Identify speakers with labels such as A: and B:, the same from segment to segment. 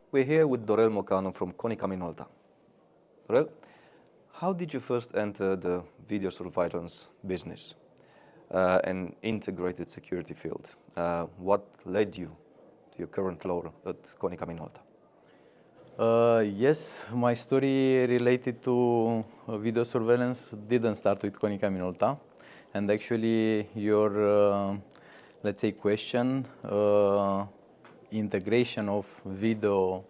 A: We're here with Dorel Mocanu from Konica Minolta. Dorel, how did you first enter the video surveillance business and integrated security field? What led you to your current role at Konica Minolta?
B: Yes, my story related to video surveillance didn't start with Konica Minolta, and actually your, let's say, question, integration of video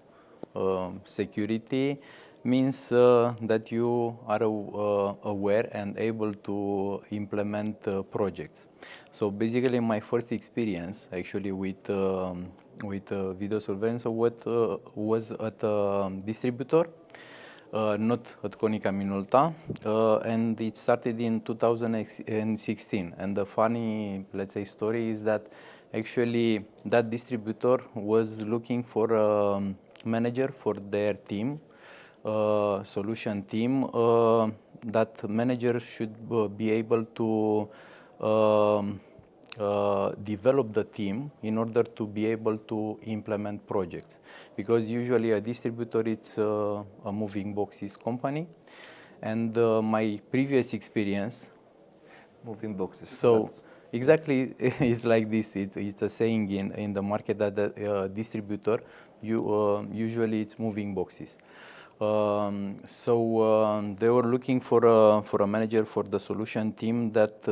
B: security means that you are aware and able to implement projects. So basically, my first experience actually with video surveillance was at a distributor, not at Konica Minolta, and it started in 2016. And the funny, let's say, story is that actually that distributor was looking for a manager for their team, solution team. That manager should be able to develop the team in order to be able to implement projects, because usually a distributor it's a moving boxes company, and my previous experience.
A: Moving boxes.
B: So exactly, it's like this. It's a saying in the market that the distributor, usually it's moving boxes. They were looking for a manager for the solution team that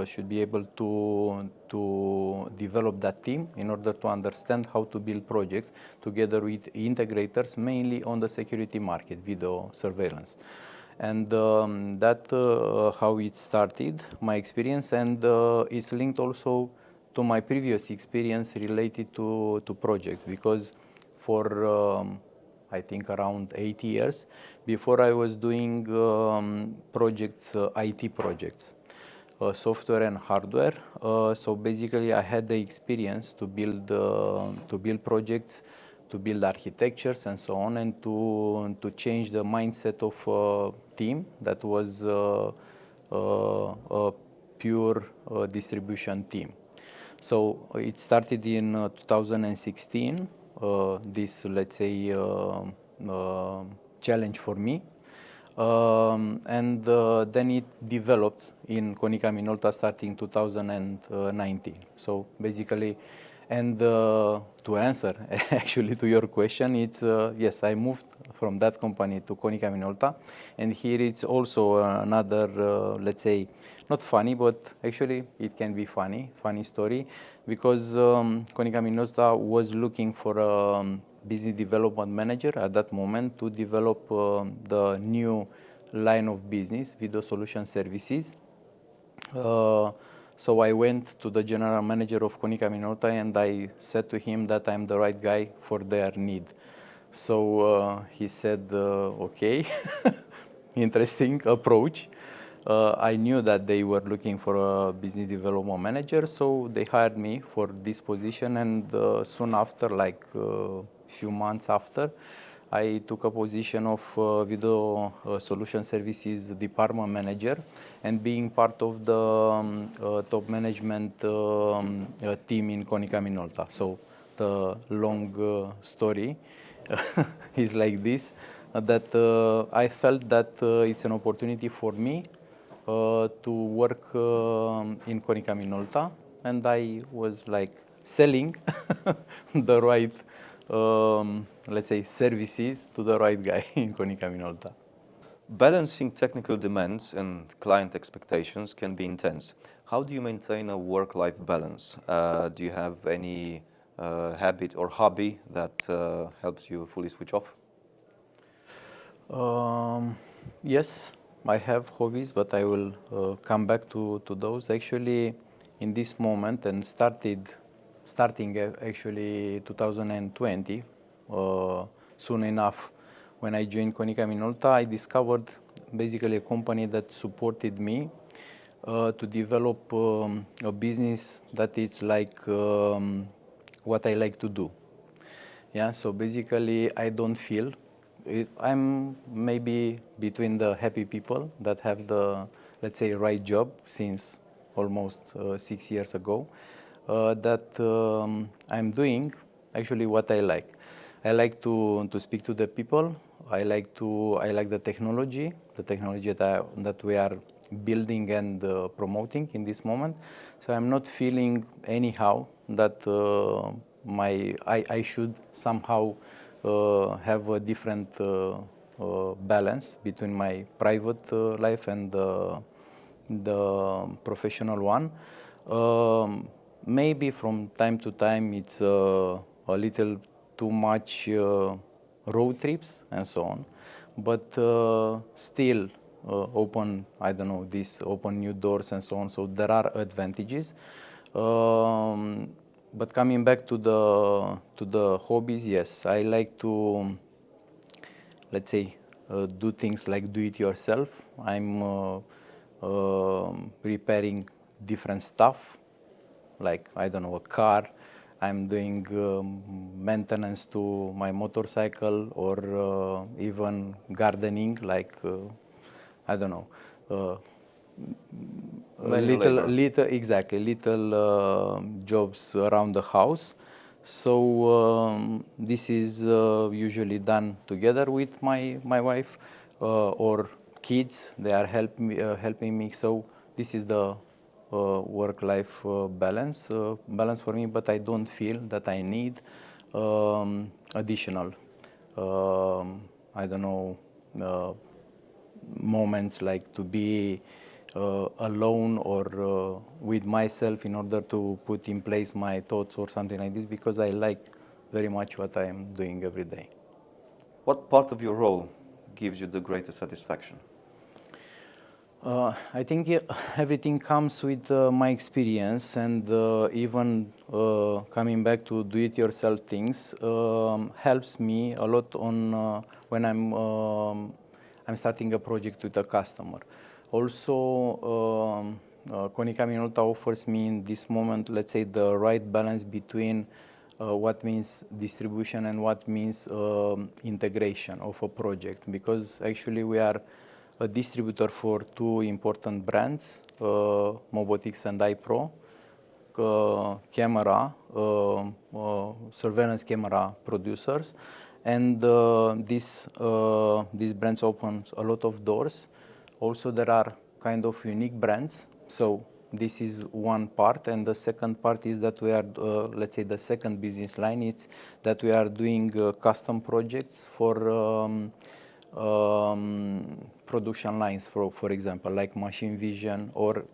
B: should be able to develop that team in order to understand how to build projects together with integrators, mainly on the security market, video surveillance. And that how it started, my experience, and it's linked also to my previous experience related to projects, because for I think around 8 years before I was doing projects, IT projects, software and hardware. So basically, I had the experience to build projects, to build architectures and so on, and to change the mindset of a team that was a pure distribution team. So it started in 2016. This, let's say, challenge for me. And then it developed in Konica Minolta starting 2019. So basically, and to answer actually to your question, it's yes, I moved from that company to Konica Minolta, and here it's also another, let's say, not funny, but actually it can be funny story, because Konica Minolta was looking for a business development manager at that moment to develop the new line of business, video solution services. So I went to the general manager of Konica Minolta and I said to him that I'm the right guy for their need. So he said, okay, interesting approach. I knew that they were looking for a business development manager, so they hired me for this position, and soon after, like few months after, I took a position of video solution services department manager, and being part of the top management team in Konica Minolta. So the long story is like this, that I felt that it's an opportunity for me to work in Konica Minolta, and I was like selling the right, let's say, services to the right guy in Konica Minolta.
A: Balancing technical demands and client expectations can be intense. How do you maintain a work-life balance? Do you have any habit or hobby that helps you fully switch off?
B: Yes, I have hobbies, but I will come back to those. Actually, in this moment, and starting actually 2020, soon enough, when I joined Konica Minolta, I discovered basically a company that supported me to develop a business that is like what I like to do. Yeah, so basically, I don't feel I'm maybe between the happy people that have the, let's say, right job since almost 6 years ago, that I'm doing actually what I like. I like to speak to the people. I like the technology that we are building and promoting in this moment. So I'm not feeling anyhow that I should somehow have a different balance between my private life and the professional one. Maybe from time to time it's a little too much road trips and so on, but still open, I don't know, this open new doors and so on. So there are advantages. But coming back to the hobbies, yes, I like to, let's say, do things like do it yourself. I'm repairing different stuff, like, I don't know, a car. I'm doing maintenance to my motorcycle, or even gardening, like, I don't know,
A: Manual labor.
B: little jobs around the house. So this is usually done together with my wife or kids. They are helping me. So this is the work-life balance for me. But I don't feel that I need additional. I don't know. Moments like to be alone or with myself in order to put in place my thoughts or something like this, because I like very much what I am doing every day.
A: What part of your role gives you the greatest satisfaction?
B: I think everything comes with my experience, and even coming back to do-it-yourself things helps me a lot on when I'm starting a project with a customer. Also, Konica Minolta offers me in this moment, let's say, the right balance between what means distribution and what means integration of a project, because actually we are a distributor for two important brands, Mobotix and iPro, camera, surveillance camera producers, and these brands open a lot of doors. Also, there are kind of unique brands. So this is one part, and the second part is that we are, let's say, the second business line is that we are doing custom projects for production lines, for example, like machine vision, or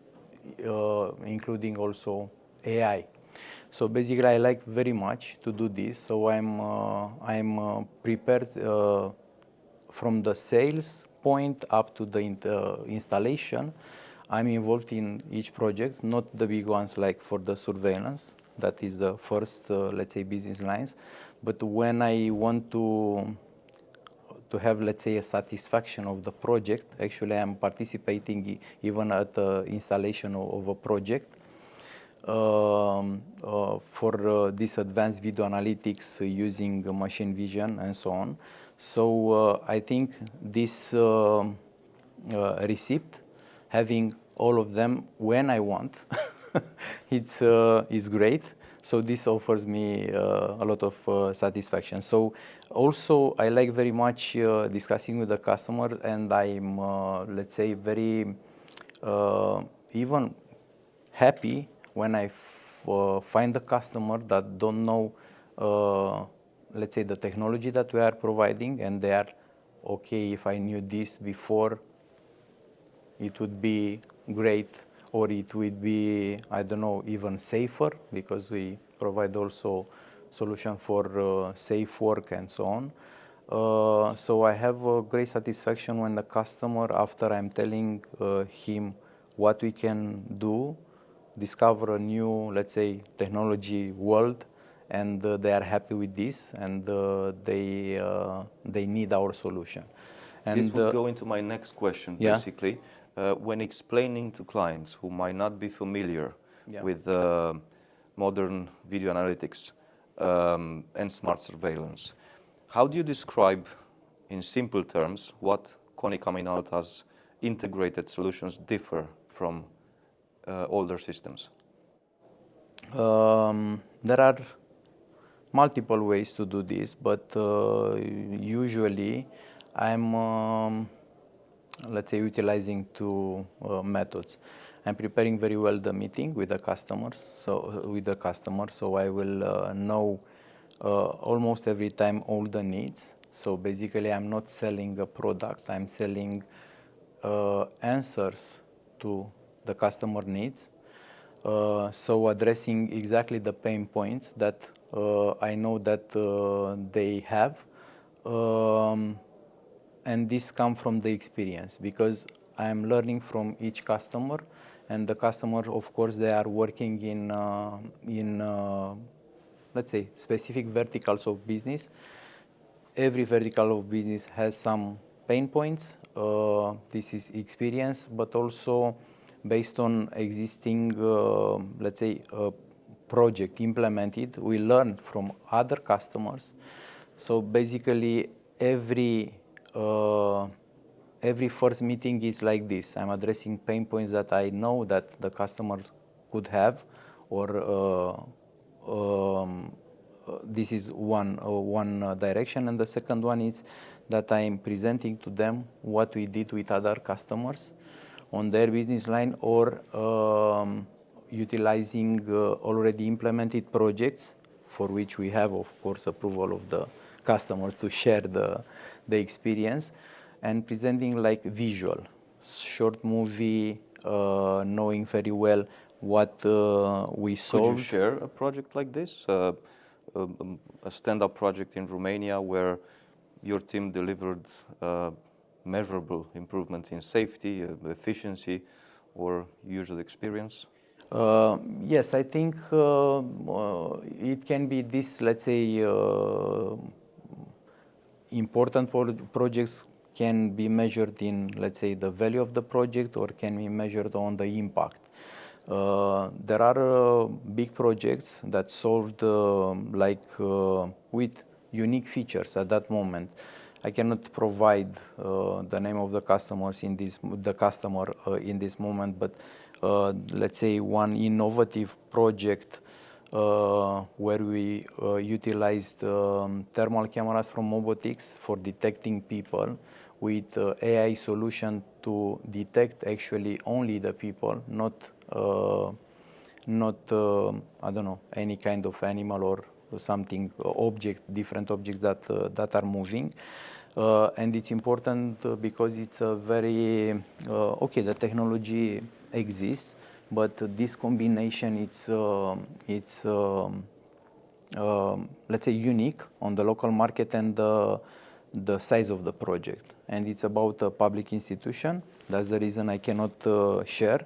B: including also AI. So basically, I like very much to do this. So I'm prepared from the sales point up to the installation. I'm involved in each project, not the big ones like for the surveillance. That is the first, let's say, business lines. But when I want to have, let's say, a satisfaction of the project, actually I'm participating even at the installation of a project for this advanced video analytics using machine vision and so on. So I think this receipt, having all of them when I want, it's is great. So this offers me a lot of satisfaction. So also I like very much discussing with the customer, and I'm let's say very even happy when I find a customer that don't know let's say the technology that we are providing, and they are okay, if I knew this before, it would be great, or it would be, I don't know, even safer, because we provide also solution for safe work and so on. So I have a great satisfaction when the customer, after I'm telling him what we can do, discover a new, let's say, technology world, and they are happy with this, and they need our solution. And
A: this would go into my next question,
B: yeah.
A: basically. When explaining to clients who might not be familiar with modern video analytics and smart surveillance, how do you describe in simple terms what Konica Minolta's integrated solutions differ from older systems?
B: There are multiple ways to do this, but usually I'm let's say utilizing two methods. I'm preparing very well the meeting with the customers, so I will know almost every time all the needs. So basically, I'm not selling a product, I'm selling answers to the customer needs. So addressing exactly the pain points that I know that they have. And this comes from the experience, because I am learning from each customer, and the customer, of course, they are working in let's say specific verticals of business. Every vertical of business has some pain points. This is experience, but also based on existing, let's say, project implemented, we learn from other customers. So basically, every first meeting is like this. I'm addressing pain points that I know that the customer could have, or this is one direction, and the second one is that I'm presenting to them what we did with other customers on their business line, or utilizing already implemented projects for which we have, of course, approval of the customers to share the experience, and presenting like visual, short movie, knowing very well what we solved.
A: Could you share a project like this? A stand-up project in Romania where your team delivered measurable improvements in safety, efficiency, or user experience?
B: Yes, I think it can be this, let's say, important projects can be measured in, let's say, the value of the project, or can be measured on the impact. There are big projects that solved with unique features at that moment. I cannot provide the name of the customer in this moment, but let's say one innovative project where we utilized thermal cameras from robotics for detecting people, with AI solution to detect actually only the people, not I don't know, any kind of animal or something, different objects that are moving. And it's important because it's a very okay, the technology exists, but this combination, it's let's say unique on the local market, and the size of the project, and it's about a public institution. That's the reason I cannot share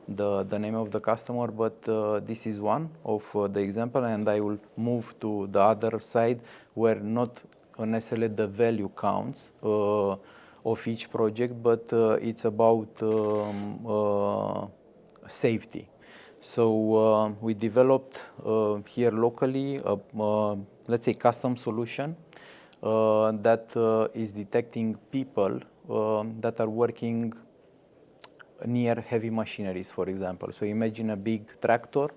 B: the name of the customer, but this is one of the example, and I will move to the other side, where not necessarily the value counts of each project, but it's about safety. So we developed here locally let's say custom solution that is detecting people that are working near heavy machineries, for example. So imagine a big tractor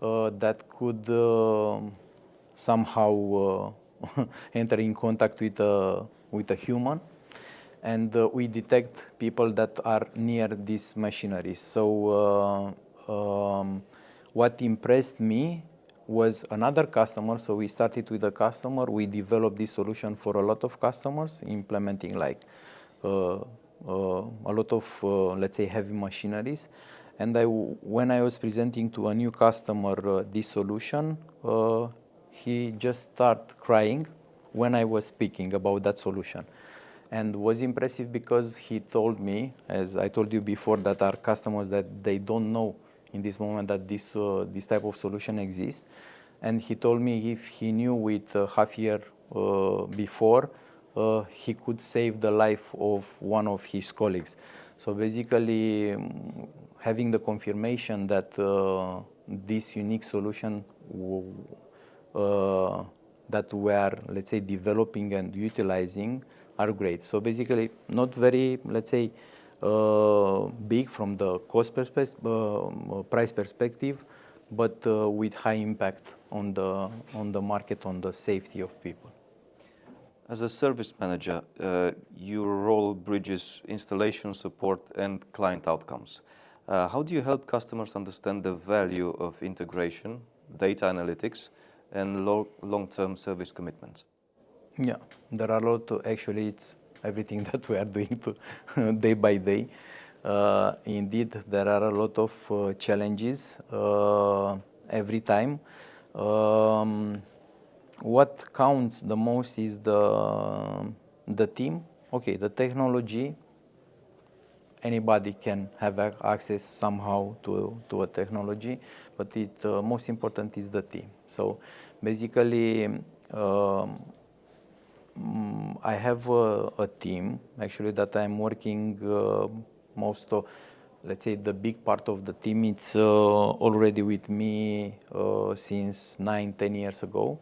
B: that could somehow enter in contact with a human, and we detect people that are near these machineries. So what impressed me was another customer. So we started with a customer, we developed this solution for a lot of customers, implementing like a lot of let's say heavy machineries. And when I was presenting to a new customer this solution, he just started crying when I was speaking about that solution. And was impressive because he told me, as I told you before, that our customers, that they don't know in this moment that this type of solution exists. And he told me if he knew with half year before, he could save the life of one of his colleagues. So basically, having the confirmation that this unique solution that we are, let's say, developing and utilizing are great. So basically, not very, let's say, big from the cost price perspective, but with high impact on the market, on the safety of people.
A: As a service manager, your role bridges installation support and client outcomes. How do you help customers understand the value of integration, data analytics, and long-term service commitments?
B: Yeah, there are a lot. Actually, it's everything that we are doing day by day. Indeed, there are a lot of challenges every time. What counts the most is the team. Okay, the technology. Anybody can have access somehow to a technology, but most important is the team. So basically, I have a team actually that I'm working most of, let's say the big part of the team, it's already with me since 9-10 years ago,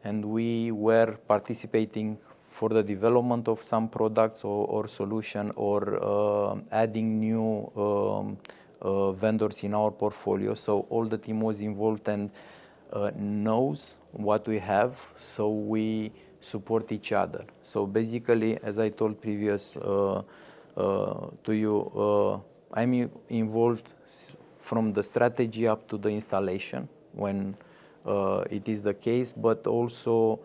B: and we were participating for the development of some products or solution, or adding new vendors in our portfolio. So all the team was involved and knows what we have, so we support each other. So basically, as I told previous to you, I'm involved from the strategy up to the installation when it is the case, but also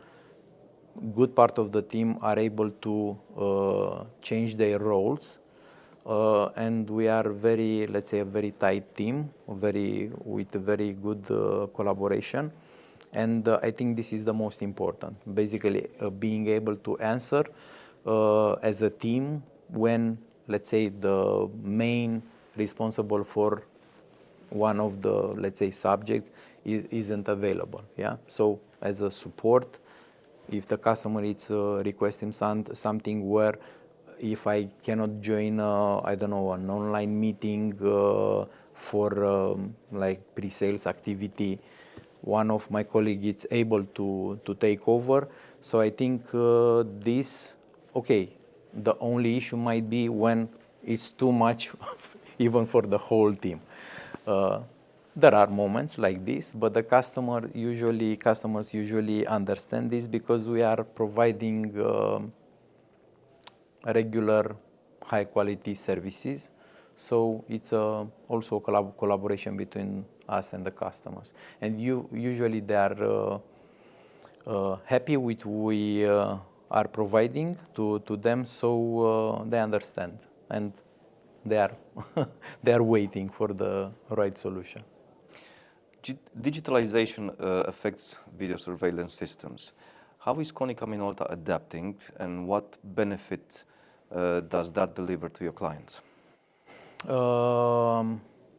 B: good part of the team are able to change their roles, and we are very, let's say, a very tight team, with a very good collaboration, and I think this is the most important. Basically, being able to answer as a team when, let's say, the main responsible for one of the, let's say, subjects isn't available. Yeah. So as a support, if the customer is requesting something where if I cannot join, I don't know, an online meeting for like pre-sales activity, one of my colleagues is able to take over. So I think this, okay, the only issue might be when it's too much even for the whole team. There are moments like this, but the customers usually understand this because we are providing regular high quality services. So it's also a collaboration between us and the customers. And usually they are happy with what we are providing to them, so they understand and they are they are waiting for the right solution.
A: Digitalization affects video surveillance systems. How is Konica Minolta adapting, and what benefit does that deliver to your clients?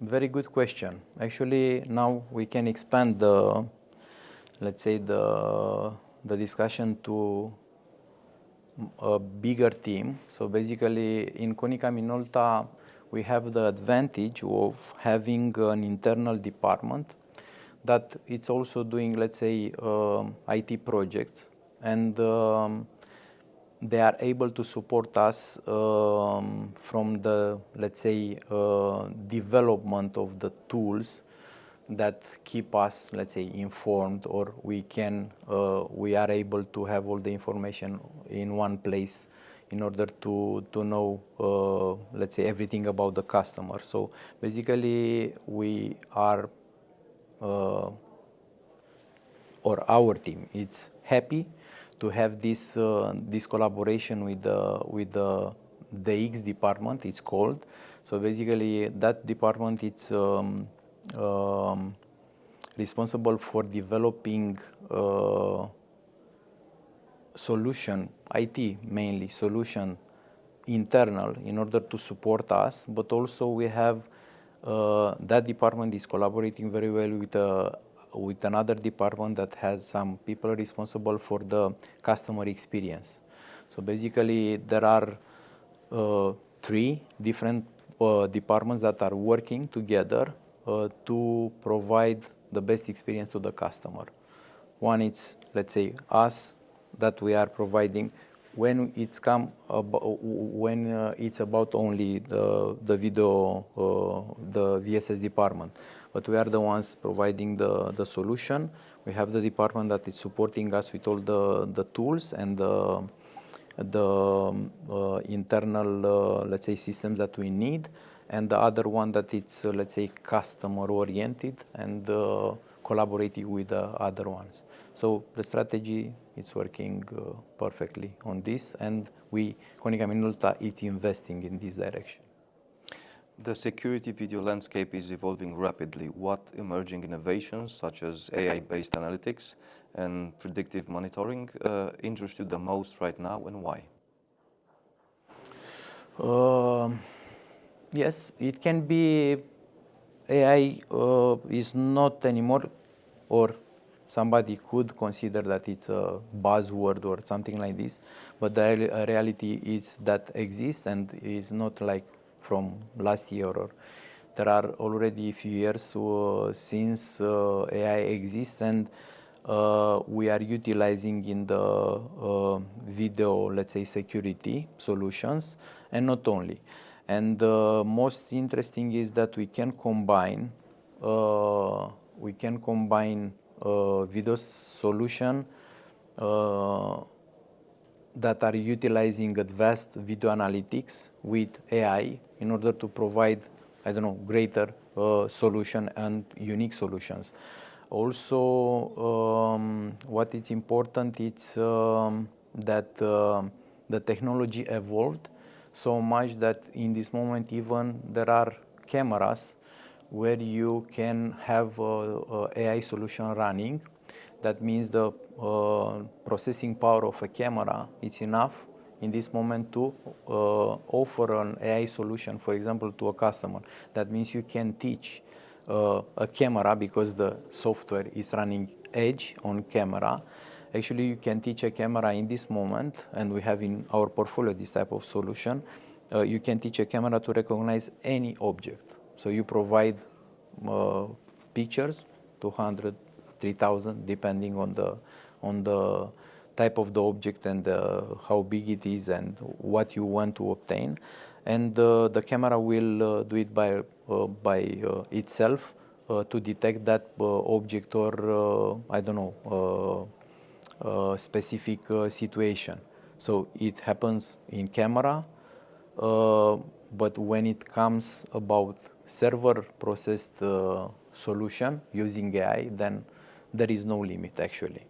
B: Very good question. Actually, now we can expand the, let's say, the discussion to a bigger team. So basically, in Konica Minolta, we have the advantage of having an internal department that it's also doing, let's say, IT projects, and they are able to support us from the, let's say, development of the tools that keep us, let's say, informed, or we are able to have all the information in one place in order to know, let's say, everything about the customer. So basically, we are or our team is happy to have this collaboration with the DX department, it's called. So basically, that department it's responsible for developing solution, IT mainly, solution internal in order to support us, but also we have that department is collaborating very well with another department that has some people responsible for the customer experience. So basically, there are 3 different departments that are working together to provide the best experience to the customer. One is, let's say, us, that we are providing when it's about only the video, the VSS department, but we are the ones providing the solution. We have the department that is supporting us with all the tools and the internal, let's say, systems that we need, and the other one that it's, let's say, customer oriented and collaborating with the other ones. So the strategy, it's working perfectly on this, and Konica Minolta, is investing in this direction.
A: The security video landscape is evolving rapidly. What emerging innovations, such as AI-based analytics and predictive monitoring, interest you the most right now, and why?
B: Yes, it can be. AI is not anymore, or somebody could consider that it's a buzzword or something like this, but the reality is that exists and is not like from last year, or there are already a few years since AI exists, and we are utilizing in the video, let's say, security solutions, and not only. And most interesting is that we can combine video solution that are utilizing advanced video analytics with AI in order to provide, I don't know, greater solution and unique solutions. Also, what is important is that the technology evolved so much that in this moment even there are cameras where you can have a AI solution running. That means the processing power of a camera is enough in this moment to offer an AI solution, for example, to a customer. That means you can teach a camera, because the software is running edge on camera. Actually, you can teach a camera in this moment, and we have in our portfolio this type of solution. You can teach a camera to recognize any object. So you provide pictures, 200, 3,000, depending on the type of the object and how big it is and what you want to obtain. And the camera will do it by itself to detect that object or I don't know, specific situation. So it happens in camera, but when it comes about server processed solution using AI, then there is no limit actually.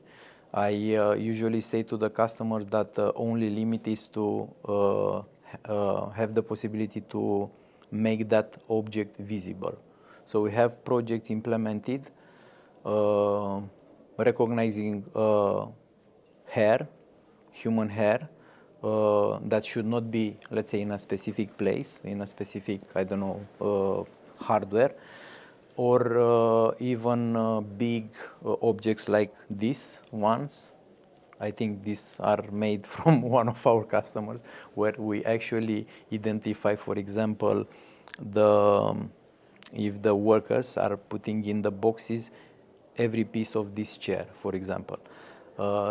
B: I usually say to the customers that the only limit is to have the possibility to make that object visible. So we have projects implemented recognizing hair, human hair, that should not be, let's say, in a specific place, in a specific, I don't know, hardware, or even big objects like these ones. I think these are made from one of our customers, where we actually identify, for example, if the workers are putting in the boxes every piece of this chair, for example.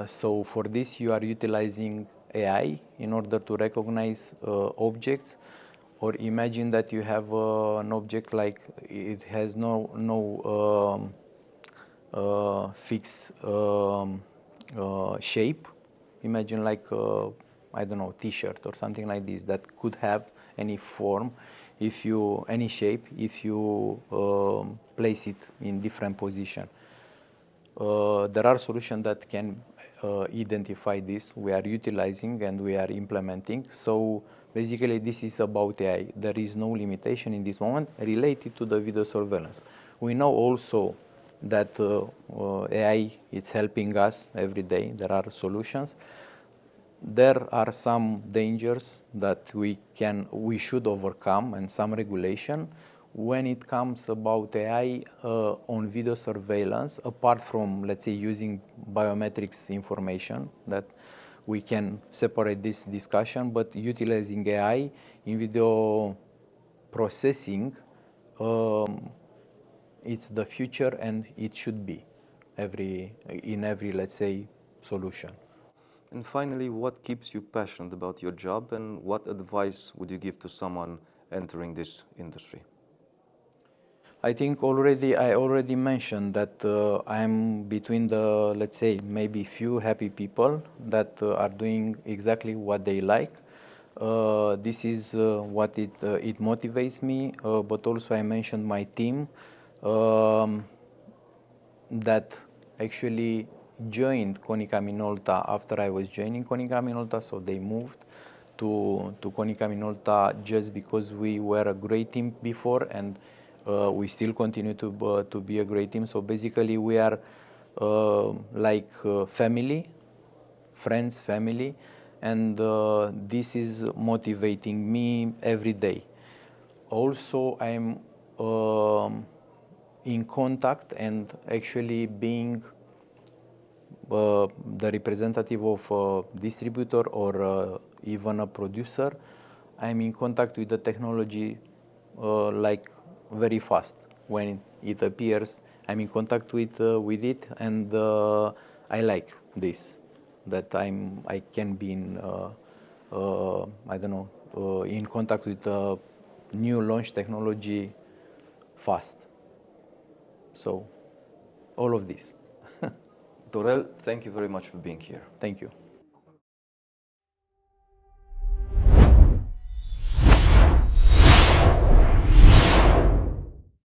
B: So for this, you are utilizing AI in order to recognize objects. Or imagine that you have an object like it has no fixed shape. Imagine like I don't know, T-shirt or something like this that could have any form, any shape, if you place it in different position. There are solutions that can identify this. We are utilizing and we are implementing. So basically, this is about AI. There is no limitation in this moment related to the video surveillance. We know also that AI is helping us every day. There are solutions. There are some dangers that we should overcome, and some regulation. When it comes about AI on video surveillance, apart from, let's say, using biometrics information, that we can separate this discussion, but utilizing AI in video processing, it's the future, and it should be in every, let's say, solution.
A: And finally, what keeps you passionate about your job, and what advice would you give to someone entering this industry?
B: I think I already mentioned that I'm between the, let's say, maybe few happy people that are doing exactly what they like. This is what it motivates me, but also I mentioned my team um, that actually joined Konica Minolta after I was joining Konica Minolta, so they moved to Konica Minolta just because we were a great team before, and we still continue to be a great team. So basically, we are like family, friends, family, and this is motivating me every day. Also, I'm in contact and actually being the representative of a distributor or even a producer. I'm in contact with the technology like very fast. When it appears, I'm in contact with it, and I like this, that I can be in I don't know in contact with new launch technology fast. So all of this.
A: Dorel, thank you very much for being here.
B: Thank you.